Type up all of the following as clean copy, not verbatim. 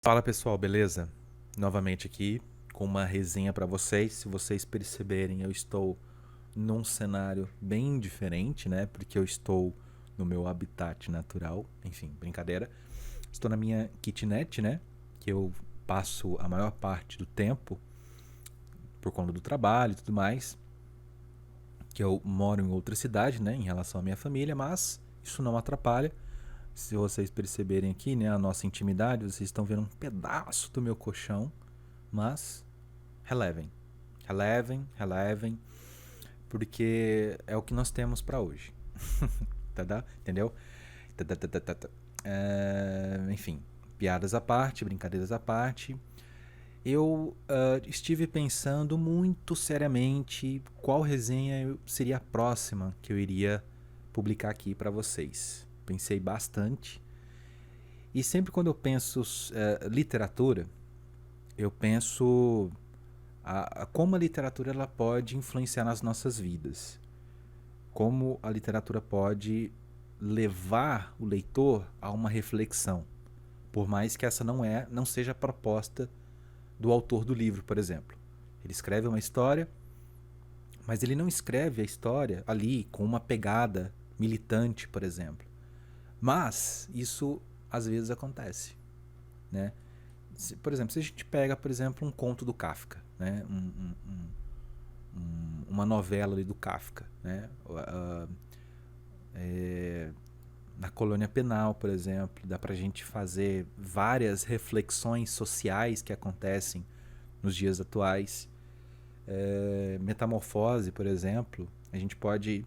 Fala pessoal, beleza? Novamente aqui com uma resenha para vocês. Se vocês perceberem, eu estou num cenário bem diferente, né? Porque eu estou no meu habitat natural. Enfim, brincadeira. Estou na minha kitnet, né? Que eu passo a maior parte do tempo por conta do trabalho e tudo mais. Que eu moro em outra cidade, né? Em relação à minha família, mas isso não atrapalha. Se vocês perceberem aqui, né, a nossa intimidade, vocês estão vendo um pedaço do meu colchão, mas relevem, relevem, porque é o que nós temos para hoje. Tá, entendeu? Tá, tá, tá, tá, tá, tá. Enfim, piadas à parte, brincadeiras à parte. Eu estive pensando muito seriamente qual resenha seria a próxima que eu iria publicar aqui para vocês. Pensei bastante. E sempre quando eu penso literatura, eu penso como a literatura ela pode influenciar nas nossas vidas. Como a literatura pode levar o leitor a uma reflexão. Por mais que essa não seja a proposta do autor do livro, por exemplo. Ele escreve uma história, mas ele não escreve a história ali com uma pegada militante, por exemplo. Mas isso às vezes acontece, né? Por exemplo, se a gente pega, por exemplo, um conto do Kafka, né? Uma novela ali do Kafka, né? Na colônia penal, por exemplo, dá pra gente fazer várias reflexões sociais que acontecem nos dias atuais. Metamorfose, por exemplo, a gente pode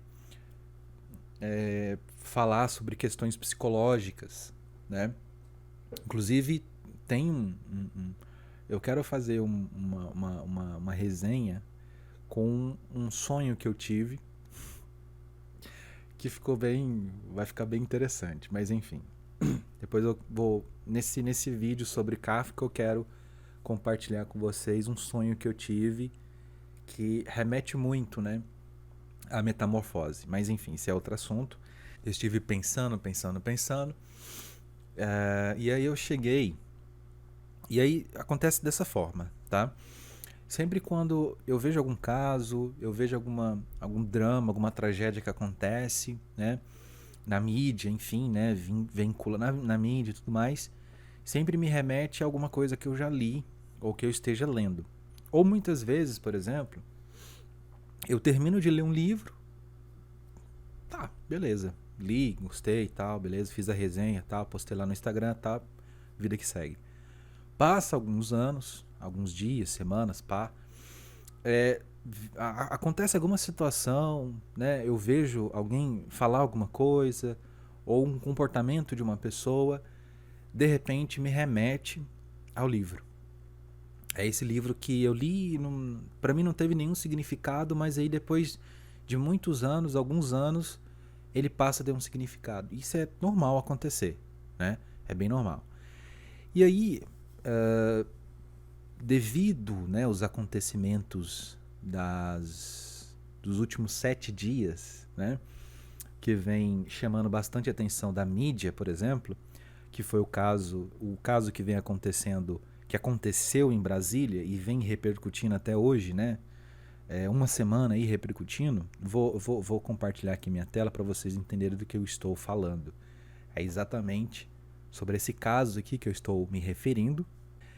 falar sobre questões psicológicas, né? Inclusive, tem eu quero fazer uma resenha com um sonho que eu tive que vai ficar bem interessante, mas enfim. Depois eu vou nesse vídeo sobre Kafka eu quero compartilhar com vocês um sonho que eu tive que remete muito, né, à metamorfose, mas enfim, esse é outro assunto. Eu estive pensando, e aí eu cheguei. E aí acontece dessa forma, tá? Sempre quando eu vejo algum caso, eu vejo algum drama, alguma tragédia que acontece, né? Na mídia, enfim, né? Vincula na mídia e tudo mais, sempre me remete a alguma coisa que eu já li ou que eu esteja lendo. Ou muitas vezes, por exemplo, eu termino de ler um livro, tá, beleza. Li, gostei e tal, beleza, fiz a resenha tal, postei lá no Instagram, tá, vida que segue. Passa alguns anos, alguns dias, semanas, pá. É, acontece alguma situação, né? Eu vejo alguém falar alguma coisa ou um comportamento de uma pessoa, de repente me remete ao livro. É esse livro que eu li, para mim não teve nenhum significado, mas aí depois de muitos anos, alguns anos, ele passa a ter um significado. Isso é normal acontecer, né? É bem normal. E aí, devido, né, aos acontecimentos dos últimos 7 dias, né, que vem chamando bastante atenção da mídia, por exemplo, que foi o caso que vem acontecendo, que aconteceu em Brasília e vem repercutindo até hoje, né? Uma semana aí repercutindo. Vou compartilhar aqui minha tela para vocês entenderem do que eu estou falando. É exatamente sobre esse caso aqui que eu estou me referindo.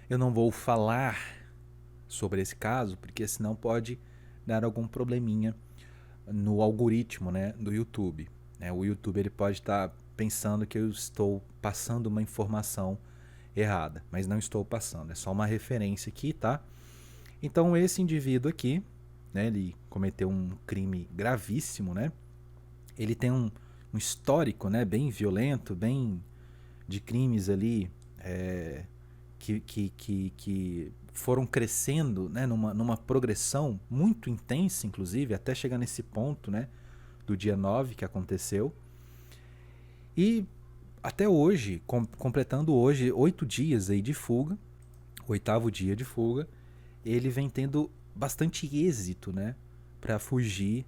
Eu não vou falar sobre esse caso, porque senão pode dar algum probleminha no algoritmo, né, do YouTube. O YouTube ele pode estar pensando que eu estou passando uma informação errada, mas não estou passando, é só uma referência aqui, tá? Então esse indivíduo aqui, né, ele cometeu um crime gravíssimo, né? Ele tem um histórico, né, bem violento, bem de crimes ali que foram crescendo, né, numa progressão muito intensa, inclusive, até chegar nesse ponto, né, do dia 9 que aconteceu. E até hoje, completando hoje 8 dias aí de fuga, 8º dia de fuga, ele vem tendo bastante êxito, né, para fugir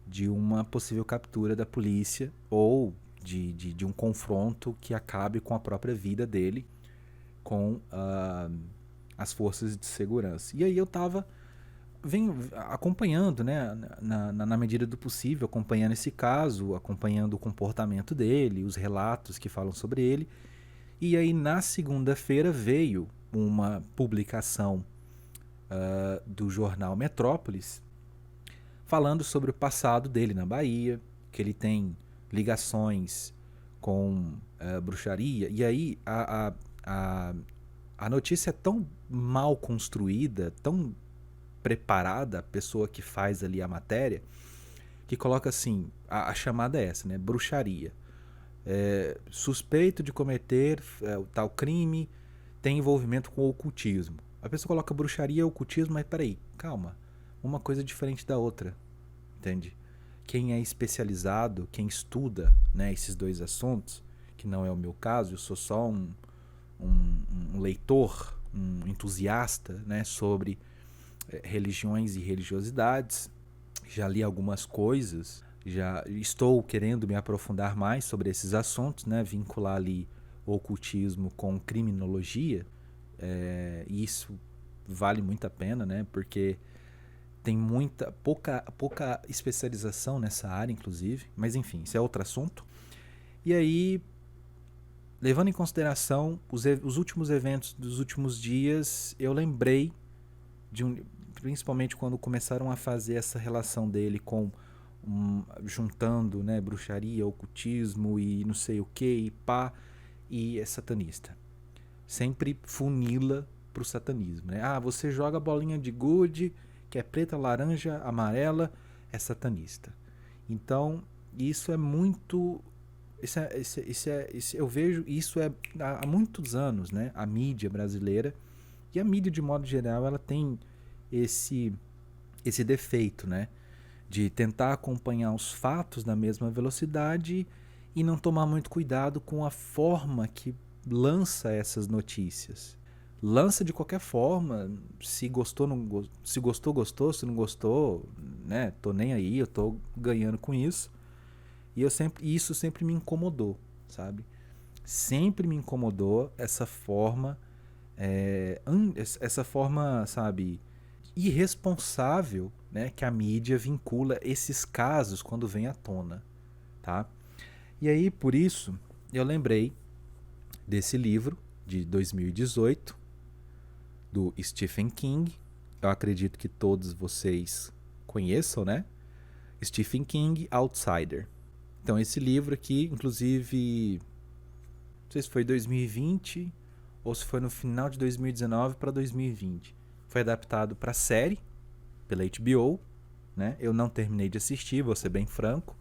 de uma possível captura da polícia ou de um confronto que acabe com a própria vida dele, com as forças de segurança. E aí eu venho acompanhando, né, na medida do possível, acompanhando esse caso, acompanhando o comportamento dele, os relatos que falam sobre ele. E aí na segunda-feira veio uma publicação do jornal Metrópolis falando sobre o passado dele na Bahia, que ele tem ligações com bruxaria. E aí a notícia é tão mal construída, tão preparada, a pessoa que faz ali a matéria, que coloca assim, a chamada é essa, né? Bruxaria. Suspeito de cometer o tal crime, tem envolvimento com o ocultismo. A pessoa coloca bruxaria e ocultismo, mas peraí, calma. Uma coisa diferente da outra, entende? Quem é especializado, quem estuda, né, esses dois assuntos, que não é o meu caso, eu sou só um leitor, um entusiasta, né, sobre religiões e religiosidades. Já li algumas coisas, já estou querendo me aprofundar mais sobre esses assuntos, né, vincular ali o ocultismo com criminologia. E isso vale muito a pena, né, porque tem pouca especialização nessa área, inclusive. Mas enfim, isso é outro assunto. E aí, levando em consideração os últimos eventos dos últimos dias, eu lembrei principalmente quando começaram a fazer essa relação dele com juntando, né, bruxaria, ocultismo e não sei o que, e pá, e é satanista. Sempre funila pro satanismo, né? Ah, você joga bolinha de gude, que é preta, laranja, amarela, é satanista. Então, isso é muito... eu vejo isso há muitos anos, né? A mídia brasileira, e a mídia de modo geral, ela tem esse defeito, né? De tentar acompanhar os fatos na mesma velocidade e não tomar muito cuidado com a forma que lança essas notícias. Lança de qualquer forma, se gostou, se gostou, gostou, se não gostou, né? Tô nem aí, eu tô ganhando com isso. E isso sempre me incomodou, sabe? Sempre me incomodou essa forma, sabe, irresponsável, né, que a mídia vincula esses casos quando vem à tona, tá? E aí, por isso, eu lembrei desse livro de 2018 do Stephen King. Eu acredito que todos vocês conheçam, né? Stephen King, Outsider. Então, esse livro aqui, inclusive, não sei se foi 2020 ou se foi no final de 2019 para 2020. Foi adaptado para série pela HBO, né? Eu não terminei de assistir, vou ser bem franco.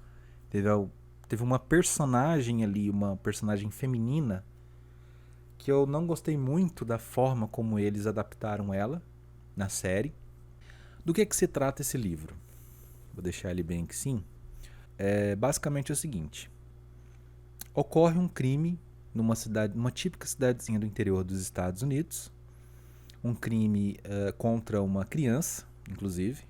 Teve uma personagem ali, uma personagem feminina, que eu não gostei muito da forma como eles adaptaram ela na série. Do que se trata esse livro? Vou deixar ele bem aqui sim. Basicamente é o seguinte: ocorre um crime numa típica cidadezinha do interior dos Estados Unidos. Um crime contra uma criança, inclusive.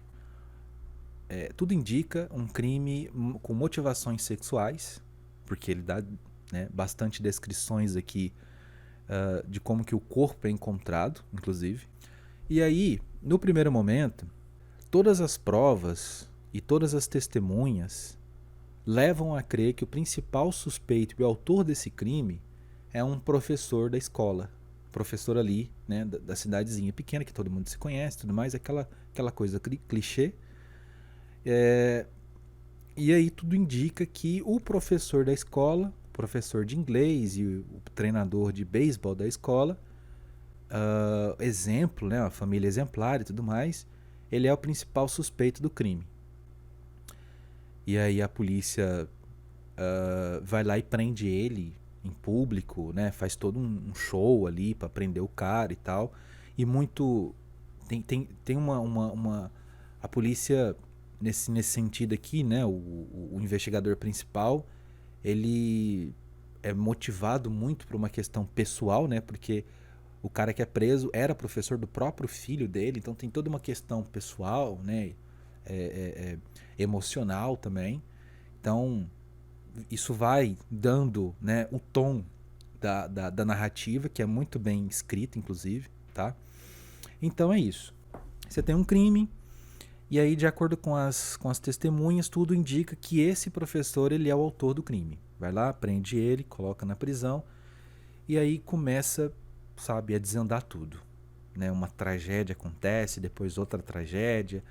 Tudo indica um crime com motivações sexuais, porque ele dá, né, bastante descrições aqui de como que o corpo é encontrado, inclusive. E aí, no primeiro momento, todas as provas e todas as testemunhas levam a crer que o principal suspeito e o autor desse crime é um professor da escola. Professor ali, né, da cidadezinha pequena, que todo mundo se conhece, tudo mais, aquela coisa clichê. E aí tudo indica que o professor da escola, o professor de inglês e o treinador de beisebol da escola, exemplo, né, a família exemplar e tudo mais, ele é o principal suspeito do crime. E aí a polícia vai lá e prende ele em público, né? Faz todo um show ali pra prender o cara e tal. E muito... Tem uma... A polícia, nesse sentido aqui, né? O investigador principal, ele é motivado muito por uma questão pessoal, né? Porque o cara que é preso era professor do próprio filho dele, então tem toda uma questão pessoal, né? Emocional também. Então, isso vai dando, né, o tom da narrativa, que é muito bem escrita, inclusive, tá? Então é isso. Você tem um crime, e aí, de acordo com as testemunhas, tudo indica que esse professor ele é o autor do crime. Vai lá, prende ele, coloca na prisão, e aí começa, sabe, a desandar tudo. Né? Uma tragédia acontece, depois outra tragédia.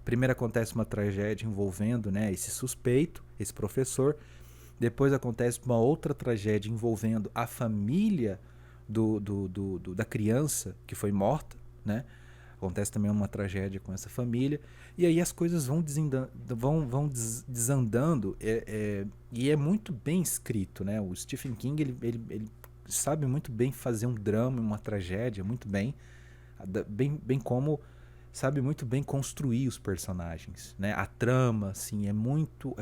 Primeiro acontece uma tragédia envolvendo, né, esse suspeito, esse professor. Depois acontece uma outra tragédia envolvendo a família da criança que foi morta, né? Acontece também uma tragédia com essa família. E aí as coisas vão desandando. E é muito bem escrito, né? O Stephen King, ele sabe muito bem fazer um drama, uma tragédia, muito bem. Bem como sabe muito bem construir os personagens, né? A trama, assim, é muito...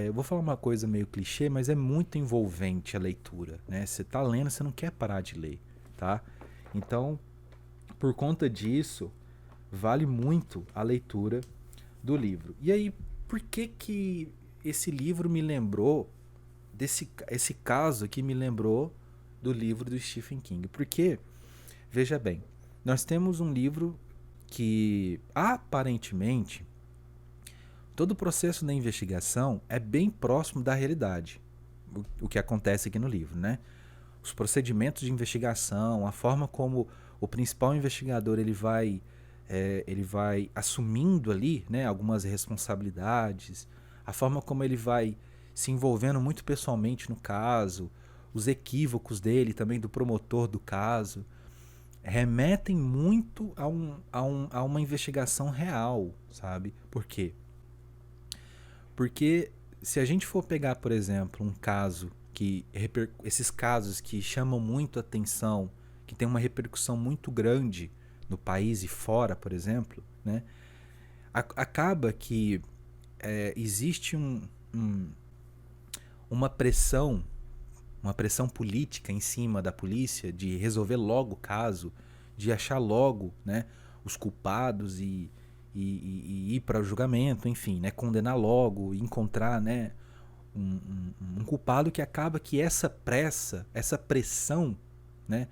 eu vou falar uma coisa meio clichê, mas é muito envolvente a leitura, né? Você tá lendo, você não quer parar de ler, tá? Então, por conta disso, vale muito a leitura do livro. E aí, por que esse livro me lembrou esse caso aqui me lembrou do livro do Stephen King? Porque, veja bem, nós temos um livro que aparentemente todo o processo da investigação é bem próximo da realidade, o que acontece aqui no livro, né? Os procedimentos de investigação, a forma como o principal investigador ele vai assumindo ali, né, algumas responsabilidades, a forma como ele vai se envolvendo muito pessoalmente no caso, os equívocos dele, também do promotor do caso, remetem muito a uma investigação real, sabe? Por quê? Porque se a gente for pegar, por exemplo, um caso esses casos que chamam muito atenção, que tem uma repercussão muito grande no país e fora, por exemplo, né? Acaba que existe uma pressão política em cima da polícia de resolver logo o caso, de achar logo, né, os culpados e ir para o julgamento, enfim, né, condenar logo, encontrar, né, um culpado, que acaba que essa pressão, né,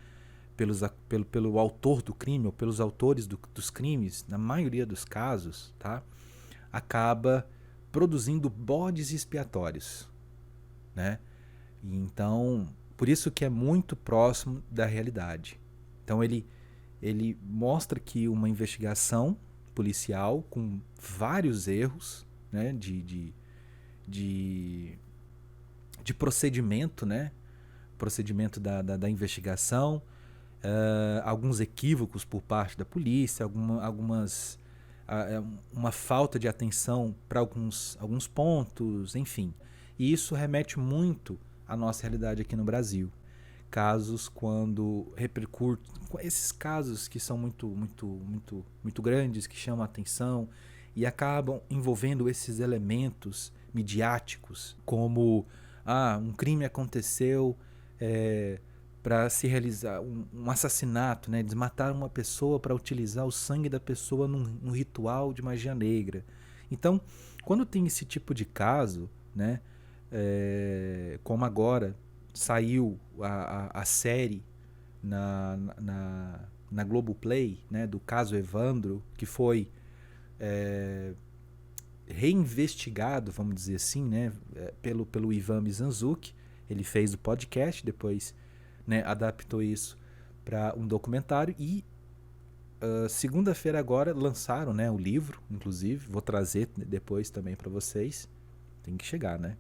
pelo autor do crime ou pelos autores dos crimes, na maioria dos casos, tá, acaba produzindo bodes expiatórios, né? E então, por isso que é muito próximo da realidade. Então ele mostra que uma investigação policial com vários erros, né, de procedimento, né, procedimento da investigação, alguns equívocos por parte da polícia, uma falta de atenção para alguns pontos, enfim. E isso remete muito à nossa realidade aqui no Brasil. Casos quando repercutem, esses casos que são muito grandes, que chamam a atenção e acabam envolvendo esses elementos midiáticos, como um crime aconteceu para se realizar um assassinato, né? Desmatar uma pessoa para utilizar o sangue da pessoa num ritual de magia negra. Então, quando tem esse tipo de caso, né? Como agora saiu a série na Globoplay, né, do caso Evandro, que foi reinvestigado, vamos dizer assim, né, pelo Ivan Mizanzuki. Ele fez o podcast, depois, né, adaptou isso para um documentário e segunda-feira agora lançaram, né, o livro, inclusive, vou trazer depois também para vocês. Tem que chegar, né?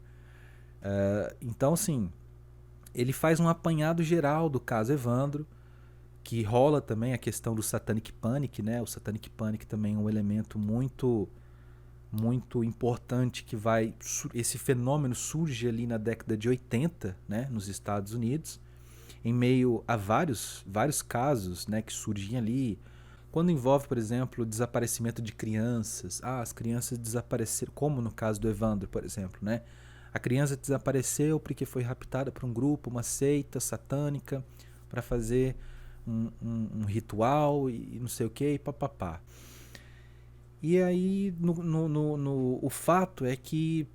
Então, assim, ele faz um apanhado geral do caso Evandro, que rola também a questão do Satanic Panic, né? O Satanic Panic também é um elemento muito importante que esse fenômeno surge ali na década de 80, né, nos Estados Unidos, em meio a vários casos, né, que surgem ali, quando envolve, por exemplo, o desaparecimento de crianças. As crianças desapareceram, como no caso do Evandro, por exemplo, né? A criança desapareceu porque foi raptada por um grupo, uma seita satânica, para fazer um ritual e não sei o que, e papapá. E aí o fato é que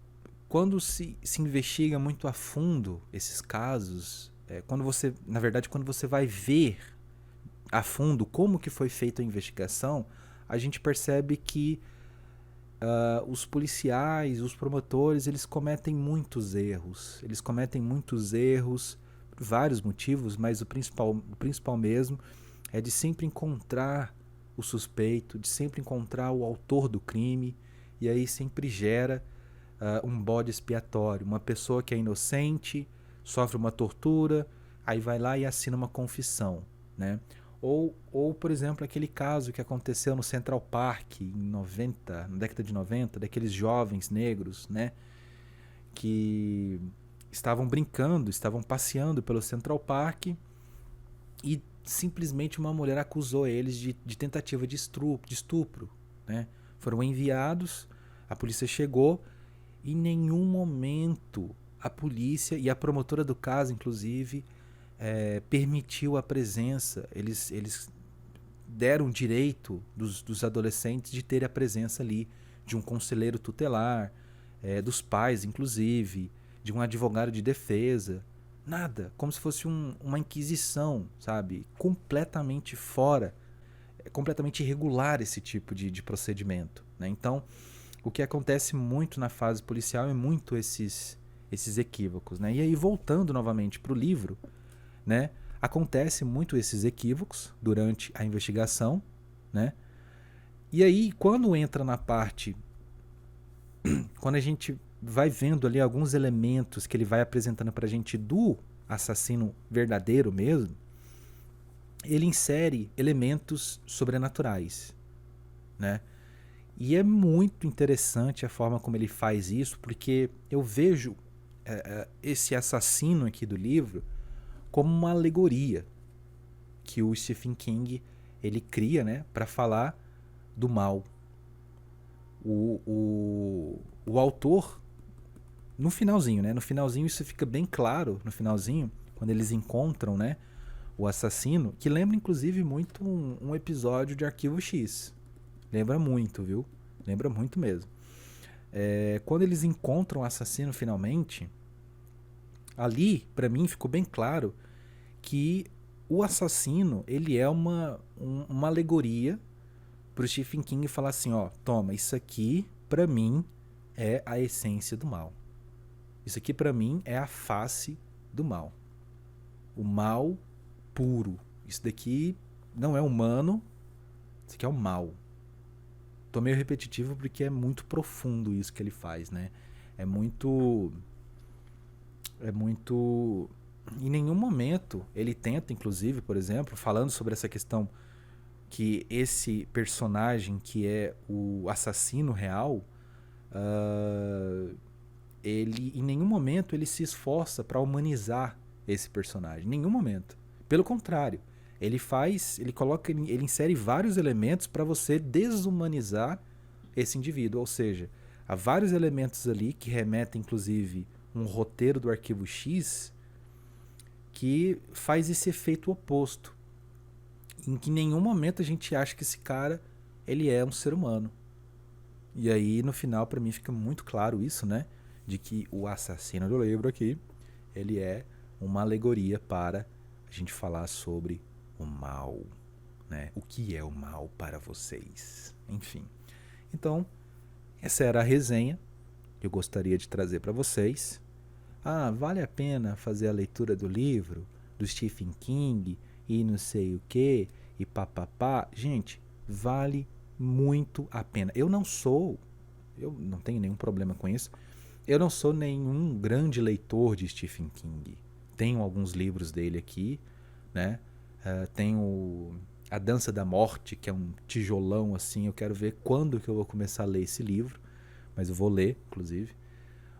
quando se investiga muito a fundo esses casos, quando você vai ver a fundo como que foi feita a investigação, a gente percebe que os policiais, os promotores, eles cometem muitos erros. Eles cometem muitos erros por vários motivos, mas o principal mesmo é de sempre encontrar o suspeito, de sempre encontrar o autor do crime, e aí sempre gera um bode expiatório. Uma pessoa que é inocente, sofre uma tortura, aí vai lá e assina uma confissão, né? Ou, por exemplo, aquele caso que aconteceu no Central Park na década de 90, daqueles jovens negros, né, que estavam brincando, estavam passeando pelo Central Park e simplesmente uma mulher acusou eles de tentativa de estupro, né? Foram enviados, a polícia chegou e em nenhum momento a polícia e a promotora do caso, inclusive, permitiu a presença. Eles deram direito dos adolescentes de ter a presença ali de um conselheiro tutelar, dos pais, inclusive, de um advogado de defesa. Nada, como se fosse uma inquisição, sabe? Completamente fora, completamente irregular esse tipo de procedimento, né? Então, o que acontece muito na fase policial é muito esses equívocos, né? E aí, voltando novamente para o livro, né? Acontece muito esses equívocos durante a investigação, né? E aí, quando entra na parte, quando a gente vai vendo ali alguns elementos que ele vai apresentando pra gente do assassino verdadeiro mesmo, ele insere elementos sobrenaturais, né? E é muito interessante a forma como ele faz isso, porque eu vejo esse assassino aqui do livro como uma alegoria que o Stephen King ele cria, né, para falar do mal. O autor, no finalzinho, né, no finalzinho isso fica bem claro, no finalzinho, quando eles encontram, né, o assassino, que lembra inclusive muito um episódio de Arquivo X. Lembra muito, viu? Lembra muito mesmo. Quando eles encontram o assassino finalmente, ali, para mim, ficou bem claro que o assassino, ele é uma alegoria pro Stephen King falar assim, ó, toma, isso aqui, pra mim, é a essência do mal. Isso aqui, pra mim, é a face do mal. O mal puro. Isso daqui não é humano, isso aqui é o mal. Tô meio repetitivo porque é muito profundo isso que ele faz, né? É muito... Em nenhum momento ele tenta, inclusive, por exemplo, falando sobre essa questão que esse personagem que é o assassino real, ele em nenhum momento ele se esforça para humanizar esse personagem, em nenhum momento. Pelo contrário, ele insere vários elementos para você desumanizar esse indivíduo, ou seja, há vários elementos ali que remetem, inclusive, um roteiro do Arquivo X que faz esse efeito oposto, em que em nenhum momento a gente acha que esse cara ele é um ser humano. E aí no final para mim fica muito claro isso, né, de que o assassino do livro aqui, ele é uma alegoria para a gente falar sobre o mal, né? O que é o mal para vocês? Enfim. Então, essa era a resenha que eu gostaria de trazer para vocês. Ah, vale a pena fazer a leitura do livro do Stephen King e não sei o que e papapá? Gente, vale muito a pena. Eu não tenho nenhum problema com isso. Eu não sou nenhum grande leitor de Stephen King. Tenho alguns livros dele aqui, né? Tenho A Dança da Morte, que é um tijolão assim. Eu quero ver quando que eu vou começar a ler esse livro, mas eu vou ler, inclusive.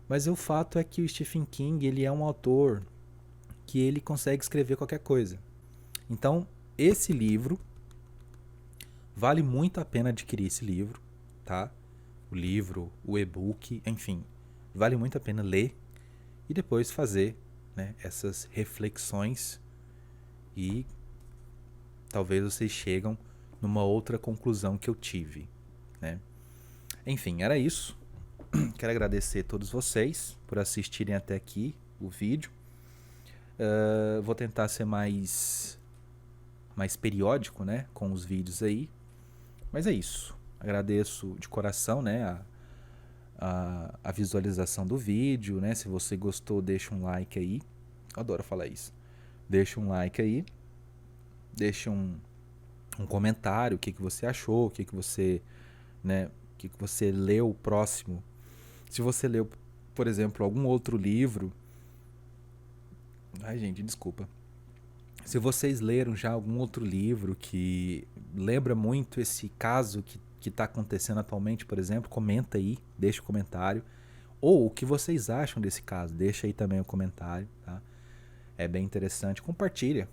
Mas o fato é que o Stephen King, ele é um autor que ele consegue escrever qualquer coisa. Então, esse livro vale muito a pena adquirir esse livro, tá? O livro, o e-book, enfim, vale muito a pena ler e depois fazer, né, essas reflexões e talvez vocês chegam numa outra conclusão que eu tive, né? Enfim, era isso. Quero agradecer a todos vocês por assistirem até aqui o vídeo. Vou tentar ser mais periódico, né, com os vídeos aí. Mas é isso. Agradeço de coração, né, a visualização do vídeo, né? Se você gostou, deixa um like aí. Eu adoro falar isso. Deixa um like aí. Deixa um comentário, o que você achou, o que você, né, o que você leu próximo. Se você leu, por exemplo, algum outro livro. Ai, gente, desculpa. Se vocês leram já algum outro livro que lembra muito esse caso que está acontecendo atualmente, por exemplo, comenta aí, deixa um comentário. Ou o que vocês acham desse caso, deixa aí também o comentário, tá? É bem interessante. Compartilha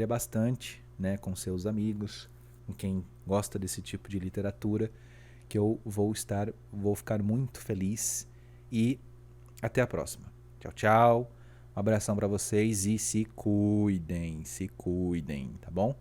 bastante, né, com seus amigos, com quem gosta desse tipo de literatura, que eu vou ficar muito feliz. E até a próxima. Tchau, tchau. Um abração para vocês e se cuidem, tá bom?